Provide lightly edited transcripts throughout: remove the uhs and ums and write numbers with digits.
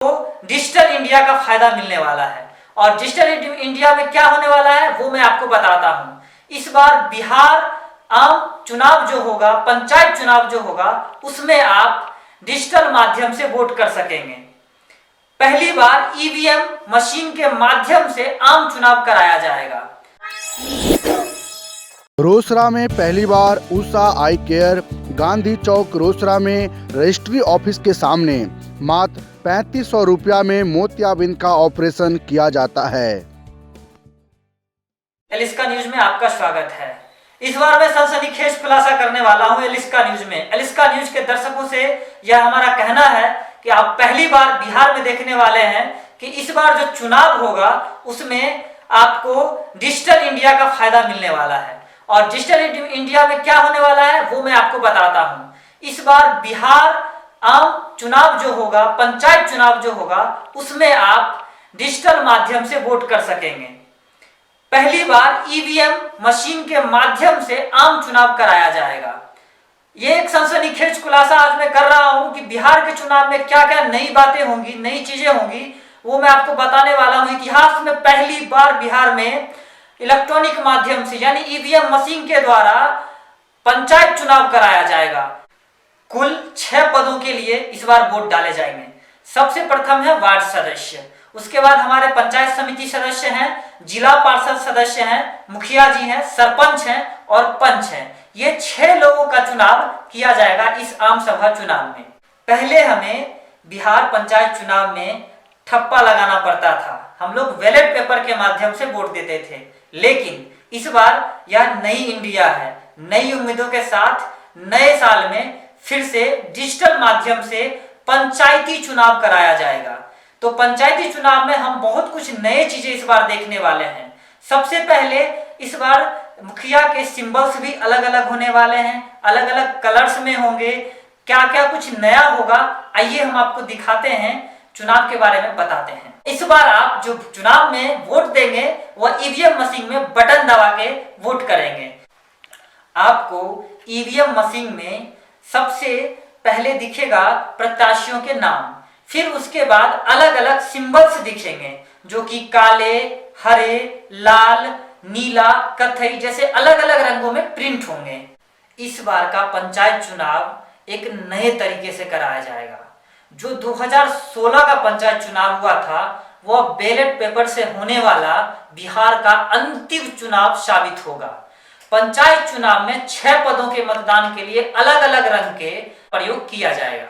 को digital India का फायदा मिलने वाला है। और डिजिटल इंडिया में क्या होने वाला है वो मैं आपको बताता हूं। इस बार बिहार आम चुनाव जो होगा, पंचायत चुनाव जो होगा, उसमें आप डिजिटल माध्यम से वोट कर सकेंगे। पहली बार ईवीएम मशीन के माध्यम से आम चुनाव कराया जाएगा। रोसड़ा में पहली बार उषा आई केयर गांधी चौक रोसड़ा में रजिस्ट्री ऑफिस के सामने मात्र 3500 रुपया में मोतियाबिंद का ऑपरेशन किया जाता है। एलिस्का न्यूज में आपका स्वागत है। इस बार मैं सनसनीखेज खुलासा करने वाला हूं एलिस्का न्यूज में। एलिस्का न्यूज के दर्शकों से यह हमारा कहना है कि आप पहली बार बिहार में देखने वाले हैं कि इस बार जो चुनाव होगा उसमें आपको डिजिटल इंडिया का फायदा मिलने वाला है। और डिजिटल इंडिया में क्या होने वाला है वो मैं आपको बताता हूं। इस बार बिहार आम चुनाव जो होगा, पंचायत चुनाव जो होगा, उसमें आप डिजिटल माध्यम से वोट कर सकेंगे। पहली बार ईवीएम मशीन के माध्यम से आम चुनाव कराया जाएगा। ये एक सनसनीखेज खुलासा आज मैं कर रहा हूं कि बिहार के चुनाव में क्या क्या नई बातें होंगी, नई चीजें होंगी, वो मैं आपको बताने वाला हूं। इतिहास में पहली बार बिहार में इलेक्ट्रॉनिक माध्यम से यानी ईवीएम मशीन के द्वारा पंचायत चुनाव कराया जाएगा। कुल 6 पदों के लिए इस बार वोट डाले जाएंगे। सबसे प्रथम है वार्ड सदस्य, उसके बाद हमारे पंचायत समिति सदस्य हैं, जिला पार्षद सदस्य हैं, मुखिया जी हैं, सरपंच हैं और पंच हैं। ये 6 लोगों का चुनाव किया जाएगा इस आम सभा चुनाव में। पहले हमें बिहार पंचायत चुनाव में ठप्पा लगाना पड़ता था, हम लोग बैलेट पेपर के माध्यम से वोट देते थे। लेकिन इस बार यह नई इंडिया है। नई उम्मीदों के साथ नए साल में फिर से डिजिटल माध्यम से पंचायती चुनाव कराया जाएगा। तो पंचायती चुनाव में हम बहुत कुछ नए चीजें इस बार देखने वाले हैं। सबसे पहले इस बार मुखिया के सिंबल्स भी अलग अलग होने वाले हैं, अलग अलग कलर्स में होंगे। क्या क्या कुछ नया होगा आइए हम आपको दिखाते हैं, चुनाव के बारे में बताते हैं। इस बार आप जो चुनाव में वोट देंगे वह ईवीएम मशीन में बटन दबा के वोट करेंगे। आपको ईवीएम मशीन में सबसे पहले दिखेगा प्रत्याशियों के नाम, फिर उसके बाद अलग अलग सिंबल्स दिखेंगे जो कि काले, हरे, लाल, नीला, कत्थई जैसे अलग अलग रंगों में प्रिंट होंगे। इस बार का पंचायत चुनाव एक नए तरीके से कराया जाएगा। जो 2016 का पंचायत चुनाव हुआ था वह बैलेट पेपर से होने वाला बिहार का अंतिम चुनाव साबित होगा। पंचायत चुनाव में 6 पदों के मतदान के लिए अलग अलग रंग के प्रयोग किया जाएगा,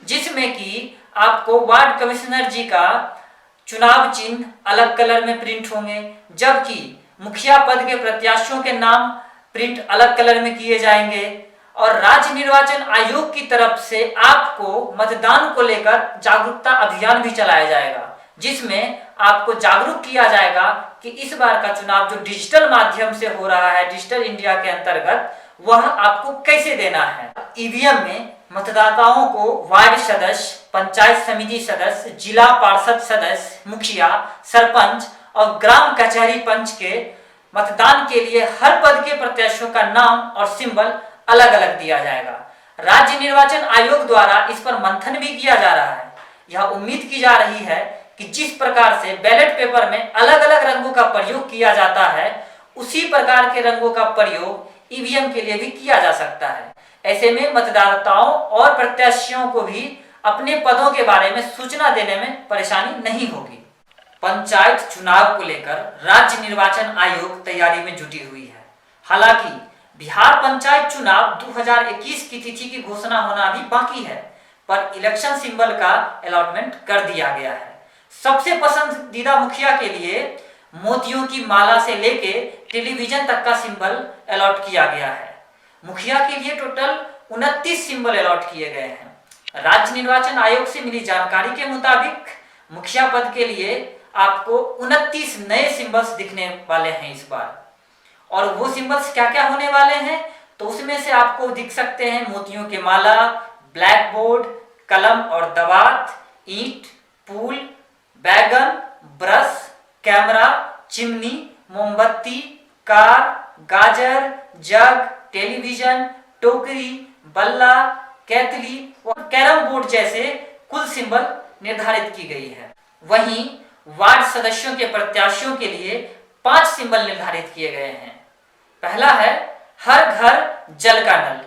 जिसमें कि आपको वार्ड कमिश्नर जी का चुनाव चिन्ह अलग कलर में प्रिंट होंगे, जबकि मुखिया पद के प्रत्याशियों के नाम प्रिंट अलग कलर में किए जाएंगे। और राज्य निर्वाचन आयोग की तरफ से आपको मतदान को लेकर जागरूकता अभियान भी चलाया जाएगा, जिसमें आपको जागरूक किया जाएगा कि इस बार का चुनाव जो डिजिटल माध्यम से हो रहा है, डिजिटल इंडिया के अंतर्गत, वह आपको कैसे देना है। ईवीएम में मतदाताओं को वार्ड सदस्य, पंचायत समिति सदस्य, जिला पार्षद सदस्य, मुखिया, सरपंच और ग्राम कचहरी पंच के मतदान के लिए हर पद के प्रत्याशियों का नाम और सिंबल अलग अलग दिया जाएगा। राज्य निर्वाचन आयोग द्वारा इस पर मंथन भी किया जा रहा है। यह उम्मीद की जा रही है कि जिस प्रकार से बैलेट पेपर में अलग अलग रंगों का प्रयोग किया जाता है, उसी प्रकार के रंगों का प्रयोग ईवीएम के लिए भी किया जा सकता है। ऐसे में मतदाताओं और प्रत्याशियों को भी अपने पदों के बारे में सूचना देने में परेशानी नहीं होगी। पंचायत चुनाव को लेकर राज्य निर्वाचन आयोग तैयारी में जुटी हुई है। हालांकि बिहार पंचायत चुनाव 2021 की तिथि की घोषणा होना अभी बाकी है, पर इलेक्शन सिंबल का अलॉटमेंट कर दिया गया है। सबसे पसंदीदा मुखिया के लिए मोतियों की माला से लेके टेलीविजन तक का सिंबल अलॉट किया गया है। मुखिया के लिए टोटल 29 सिंबल अलॉट किए गए हैं। राज्य निर्वाचन आयोग से मिली जानकारी के मुताबिक मुखिया पद के लिए आपको 29 नए सिंबल्स दिखने वाले हैं इस बार। और वो सिंबल्स क्या क्या होने वाले हैं तो उसमें से आपको दिख सकते हैं मोतियों के माला, ब्लैक बोर्ड, कलम और दवात, ईंट, पुल, बैगन, ब्रश, कैमरा, चिमनी, मोमबत्ती, कार, गाजर, जग, टेलीविजन, टोकरी, बल्ला, कैतली और कैरम बोर्ड जैसे कुल सिंबल निर्धारित की गई है। वहीं वार्ड सदस्यों के प्रत्याशियों के लिए 5 सिंबल निर्धारित किए गए हैं। पहला है हर घर जल का नल।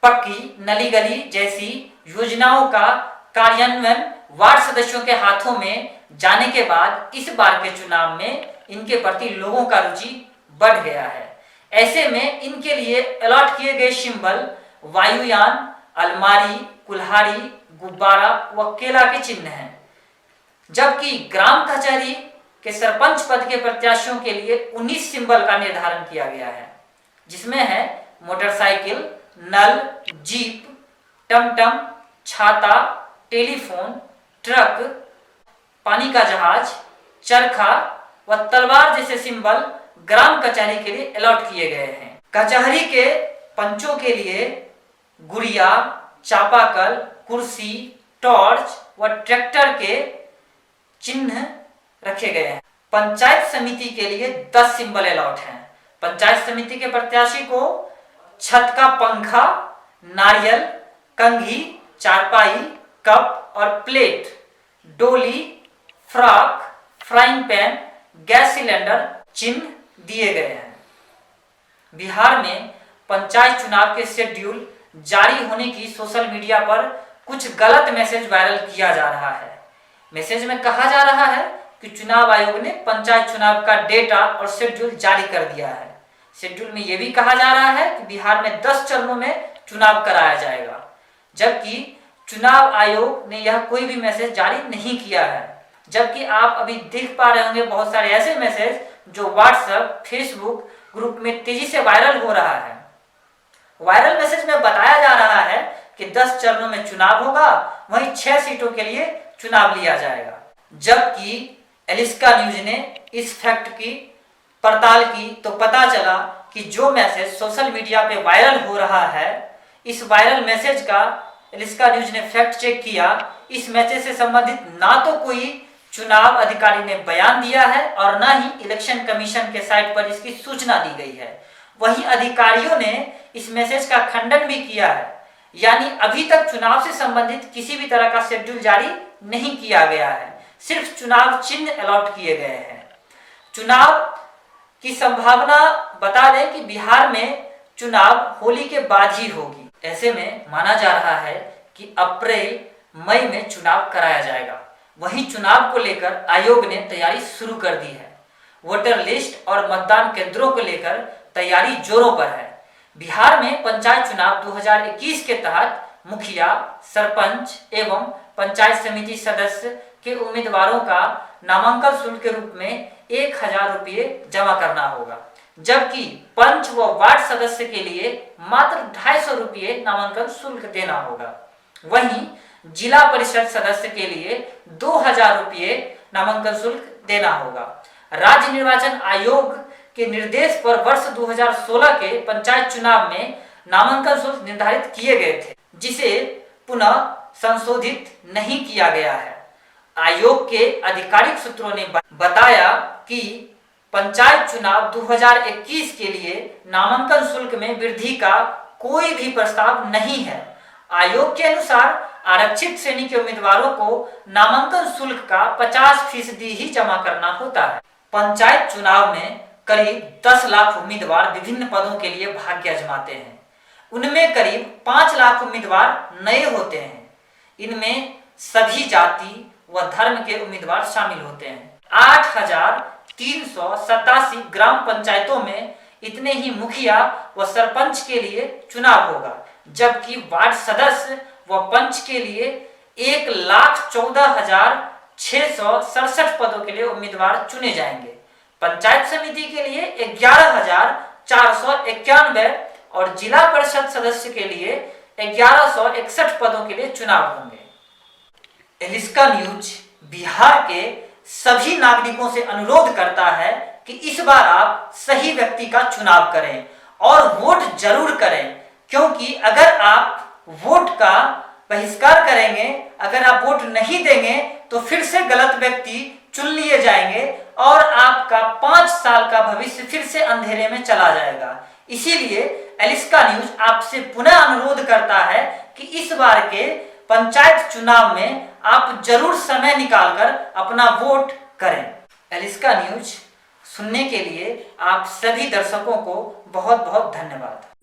पक्की नली गली जैसी योजनाओं का कार्यान्वयन वार्ड सदस्यों के हाथों में जाने के बाद इस बार के चुनाव में इनके प्रति लोगों का रुचि बढ़ गया है। ऐसे में इनके लिए अलॉट किए गए सिंबल वायुयान, अलमारी, कुल्हाड़ी, गुब्बारा व केला के चिन्ह हैं। जबकि ग्राम कचहरी के सरपंच पद के प्रत्याशियों के लिए 19 सिंबल का निर्धारण किया गया है, जिसमें है मोटरसाइकिल, नल, जीप, टमटम, छाता, टेलीफोन, ट्रक, पानी का जहाज, चरखा व तलवार जैसे सिंबल ग्राम कचहरी के लिए अलॉट किए गए हैं। कचहरी के पंचों के लिए गुड़िया, चापाकल, कुर्सी, टॉर्च व ट्रैक्टर के चिन्ह रखे गए हैं। पंचायत समिति के लिए 10 सिंबल अलॉट हैं। पंचायत समिति के प्रत्याशी को छत का पंखा, नारियल, कंघी, चारपाई, कप और प्लेट, डोली, frock, frying pan, gas cylinder चिन्ह दिए गए हैं। बिहार में पंचायत चुनाव के शेड्यूल जारी होने की सोशल मीडिया पर कुछ गलत मैसेज वायरल किया जा रहा है। मैसेज में कहा जा रहा है कि चुनाव आयोग ने पंचायत चुनाव का डेटा और शेड्यूल जारी कर दिया है। शेड्यूल में यह भी कहा जा रहा है कि बिहार में 10 चरणों में चुनाव कराया जाएगा, जबकि चुनाव आयोग ने यह कोई भी मैसेज जारी नहीं किया है। जबकि आप अभी देख पा रहे होंगे बहुत सारे ऐसे मैसेज जो व्हाट्सएप, फेसबुक ग्रुप में तेजी से वायरल हो रहा है। वायरल मैसेज में बताया जा रहा है कि 10 चरणों में चुनाव होगा, वहीं 6 सीटों के लिए चुनाव लिया जाएगा। जबकि एलिस्का न्यूज ने इस फैक्ट की पड़ताल की तो पता चला कि जो मैसेज सोशल मीडिया पे वायरल हो रहा है, इस वायरल मैसेज का एलिस्का न्यूज ने फैक्ट चेक किया। इस मैसेज से संबंधित ना तो कोई चुनाव अधिकारी ने बयान दिया है और ना ही इलेक्शन कमीशन के साइट पर इसकी सूचना दी गई है। वहीं अधिकारियों ने इस मैसेज का खंडन भी किया है, यानी अभी तक चुनाव से संबंधित किसी भी तरह का शेड्यूल जारी नहीं किया गया है, सिर्फ चुनाव चिन्ह अलॉट किए गए हैं। चुनाव की संभावना बता दें कि बिहार में चुनाव होली के बाद ही होगी। ऐसे में माना जा रहा है कि अप्रैल मई में चुनाव कराया जाएगा। वहीं चुनाव को लेकर आयोग ने तैयारी शुरू कर दी है। वोटर लिस्ट और मतदान केंद्रों को लेकर तैयारी जोरों पर है। बिहार में पंचायत चुनाव 2021 के तहत मुखिया, सरपंच एवं पंचायत समिति सदस्य के उम्मीदवारों का नामांकन शुल्क के रूप में 1000 रुपये जमा करना होगा, जबकि पंच व वार्ड सदस्य के लिए मात्र 250 रुपये नामांकन शुल्क देना होगा। वहीं जिला परिषद सदस्य के लिए 2000 रुपये नामांकन शुल्क देना होगा। राज्य निर्वाचन आयोग के निर्देश पर वर्ष 2016 के पंचायत चुनाव में नामांकन शुल्क निर्धारित किए गए थे, जिसे पुनः संशोधित नहीं किया गया है। आयोग के आधिकारिक सूत्रों ने बताया कि पंचायत चुनाव 2021 के लिए नामांकन शुल्क में वृद्धि का कोई भी प्रस्ताव नहीं है। आयोग के अनुसार आरक्षित श्रेणी के उम्मीदवारों को नामांकन शुल्क का 50% ही जमा करना होता है। पंचायत चुनाव में करीब 10 लाख उम्मीदवार विभिन्न पदों के लिए भाग्य आजमाते हैं। उनमें करीब 5 लाख उम्मीदवार नए होते हैं। इनमें सभी जाति व धर्म के उम्मीदवार शामिल होते हैं। 8387 ग्राम पंचायतों में इतने ही मुखिया व सरपंच के लिए चुनाव होगा, जबकि वार्ड सदस्य व पंच के लिए 1,14,667 पदों के लिए उम्मीदवार चुने जाएंगे। पंचायत समिति के लिए 11,491 और जिला परिषद सदस्य के लिए 1161 पदों के लिए चुनाव होंगे। एलिस्का न्यूज बिहार के सभी नागरिकों से अनुरोध करता है कि इस बार आप सही व्यक्ति का चुनाव करें और वोट जरूर करें, क्योंकि अगर आप वोट का बहिष्कार करेंगे, अगर आप वोट नहीं देंगे तो फिर से गलत व्यक्ति चुन लिए जाएंगे और आपका 5 साल का भविष्य फिर से अंधेरे में चला जाएगा। इसीलिए एलिस्का न्यूज आपसे पुनः अनुरोध करता है कि इस बार के पंचायत चुनाव में आप जरूर समय निकालकर अपना वोट करें। एलिस्का न्यूज सुनने के लिए आप सभी दर्शकों को बहुत बहुत धन्यवाद।